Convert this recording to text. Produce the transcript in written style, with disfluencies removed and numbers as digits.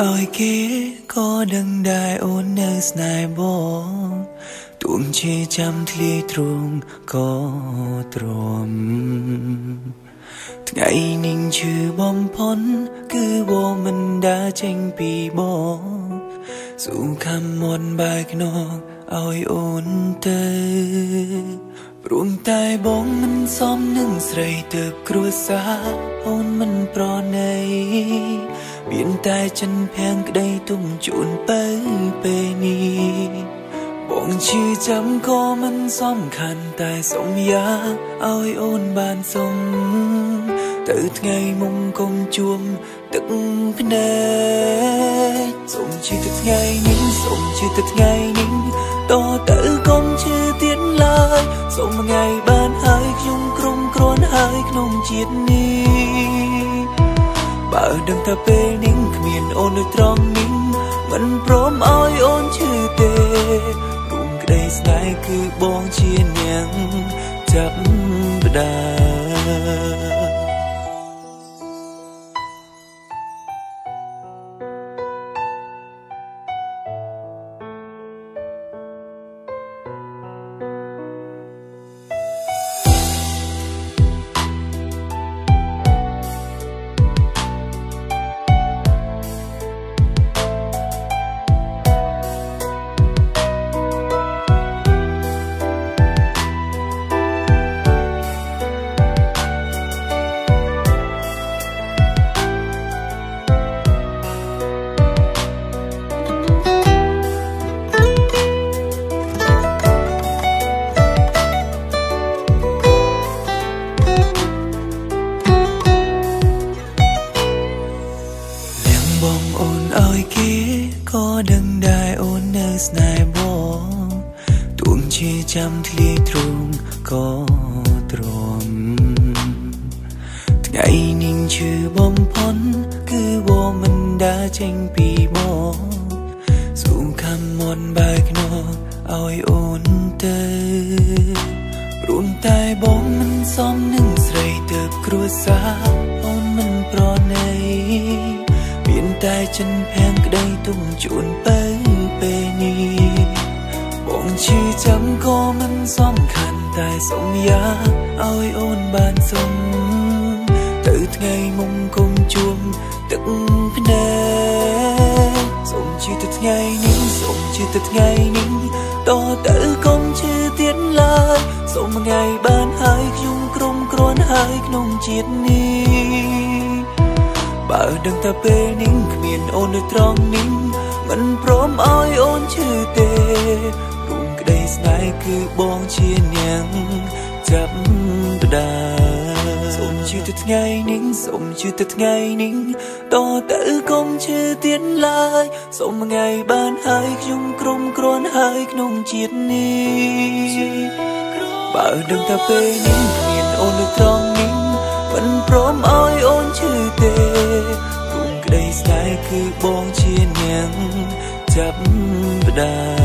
ឲ្យគេក៏ដឹងដែរអូននៅស្នេហ៍បងទួងជាចាំធ្លាយទ្រង់ក៏ទ្រាំថ្ងៃនេះឈឺបំផុតគឺបងមិនដើរចេញពីបងស៊ូខំមន់បែកខ្នងឲ្យអូនទៅព្រោះតែបងមិនសមនឹងស្រីទៅគ្រួសារអូនមិនប្រណីមានតែចិនភាំងក្តីទុំជូនទៅពេលនេះបងឈឺចាំក៏មិនសំខាន់តែសុំយ៉ាងឲ្យអូនបានសុំទៅថ្ងៃមុំកុំជួមទឹកភ្នែកសុំឈឺទៅថ្ងៃនេះសុំឈឺទៅថ្ងៃនេះតទៅកុំឈឺទៀតឡើយសុំថ្ងៃបានហើយខ្ញុំក្រុមគ្រាន់ហើយក្នុងជាតិនេះបើដឹងថាពេលនេះគ្មានអូននៅត្រង់នេះមិនព្រមឲ្យអូនឈឺទេរួមក្តីស្នេហ៍គឺបងជាអ្នកចាប់ផ្ដើមបងអូនឲ្យគេក៏ដឹងដែរអូននៅស្នេហ៍បងទួងជាចាំធ្លាយទ្រង់ក៏ទ្រាំថ្ងៃនេះឈឺបំផុតគឺបងមិនដើរចេញពីបងស៊ូខំមន់បែកខ្នងឲ្យអូនទៅព្រោះតែបងមិនសមនឹងស្រីទៅគ្រួសារអូនមិនប្រណីមានតែចិនភាំងក្តីទុំជូនទៅពេលនេះបងឈឺចាំក៏មិនសំខាន់តែសុំយ៉ាងឲ្យអូនបានសុំទៅថ្ងៃមុំកុំជួមទឹកភ្នែកសុំឈឺទៅថ្ងៃនេះសុំឈឺទៅថ្ងៃនេះតទៅកុំឈឺទៀតឡើយសុំថ្ងៃបានហើយខ្ញុំក្រុមគ្រាន់ហើយក្នុងជាតិនេះបើដឹងថាពេលនេះគ្មានអូននៅត្រង់នេះមិនព្រមឲ្យអូនឈឺទេរួមក្តីស្នេហ៍គឺបងជាអ្នកចាប់ផ្ដើមសុំឈឺទៅថ្ងៃនេះសុំឈឺទៅថ្ងៃនេះតទៅកុំឈឺទៀតឡើយសុំថ្ងៃបានហើយខ្ញុំក្រុមគ្រាន់ហើយក្នុងជាតិនេះបើដឹងថាពេលនេះគ្មានអូននៅត្រង់នេះមិនព្រមឲ្យអូនឈឺទេរួមក្តីស្នេហ៍គឺបងជាអ្នកចាប់ផ្ដើម